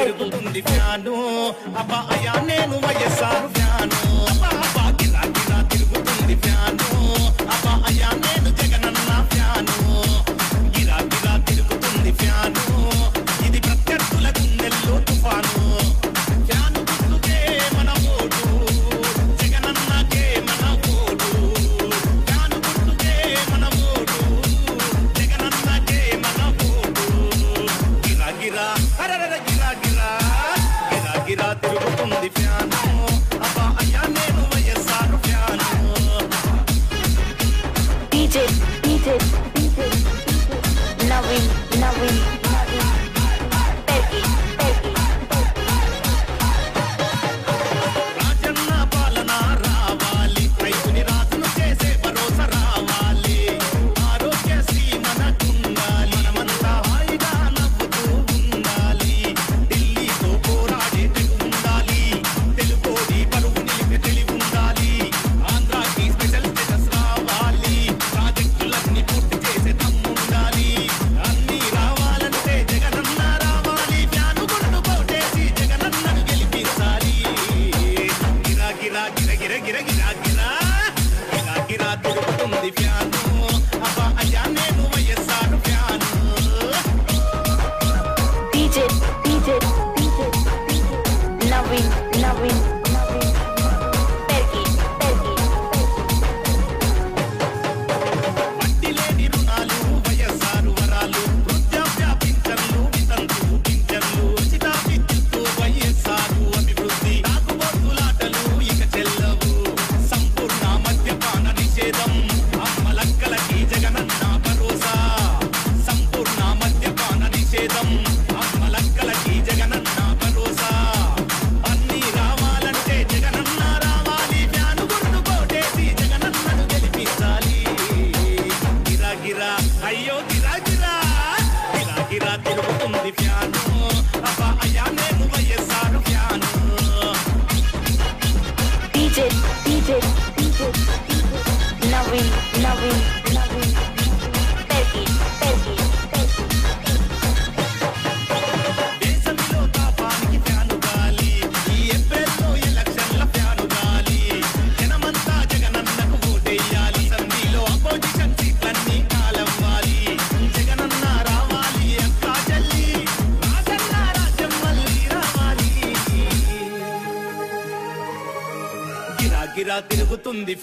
తిరుగుతుంది ఫ్యాను అబ్బా అయ్యా నేను వైఎస్ఆర్ ఫ్యాను అబ్బా అబ్బా గిరా గిరా తిరుగుతుంది ఫ్యాను అబ్బా అయ్యా నేను జగనన్న ఫ్యాను గిరా గిరా తిరుగుతుంది ఫ్యాను ఇది ప్రత్యర్థుల గుండెల్లో తుఫాను ఫ్యాను గుర్తుకే మన ఓటు జగనన్నకే మన ఓటు ఫ్యాను గుర్తుకే మన ఓటు జగనన్నకే మన ఓటు గిరా గిరా అరరర గిరా గిరా గిరా గిరా తిరుగుతుంది ఫ్యాను అబ్బా అయ్యా నేను YSR fan DJ Naveen Rajanna పాలన రావాలి రైతుని రాజును చేసే భరోసా రావాలి ఆరోగ్యశ్రీ మనకుండాలి మనమంతా హాయిగా నవ్వుతూ ఉండాలి ఢిల్లీతో పోరాడే తెగు ఉండాలి తెలుగోడి పరువు నిలిపే తెలివి ఉండాలి ఆంధ్రాకి స్పెషల్ స్టేటస్ రావాలి ప్రాజెక్టులన్నీ పూర్తి చేసే దమ్ముండాలి అన్నీ రావాలంటే జగనన్న రావాలి ఫ్యాను గుర్తు కొట్టేసి జగనన్నను గెలిపించాలి గిరా గిరా గిర గిర గిర గిరా గిరా గిరా గిరా తిరుగుతుంది ఫ్యాను అబ్బా అయ్యా నేను వైఎస్ఆర్ ఫ్యాను DJ Naveen వడ్డీ లేని రుణాలు వైఎస్ఆర్ వరాలు వృద్ధాప్య పింఛన్లు వితంతు పింఛన్లు ఉచిత విద్యుత్తు వైఎస్ఆర్ అభివృద్ధి తాగుబోతులాటలు ఇక చెల్లవు సంపూర్ణ మద్యపాన నిషేధం అమ్మలక్కలకి జగనన్న భరోసా సంపూర్ణ మద్యపాన నిషేధం అమ్మలక్కలకి జగనన్న భరోసా అన్నీ రావాలంటే జగనన్న రావాలి ఫ్యాను గుర్తు కొట్టేసి జగనన్నను గెలిపించాలి గిరా గిరా అయ్యో గిరా గిరా గిరా గిరా తిరుగుతుంది ఫ్యాను అబ్బా అయ్యా నేను వైఎస్ఆర్ ఫ్యాను DJ Naveen దేశంలో తాపానికి ఫ్యాను గాలి ఈ ఏప్రిల్లో ఎలక్షన్ల ఫ్యాను గాలి జనమంతా జగనన్నకు ఓటేయాలి సంధిలో అపోజిషన్ సీట్లన్నీ కాలవ్వాలి జగనన్న రావాలి అక్కా చెల్లి రాజన్న రాజ్యం మళ్ళీ రావాలి గిరా గిరా తిరుగుతుంది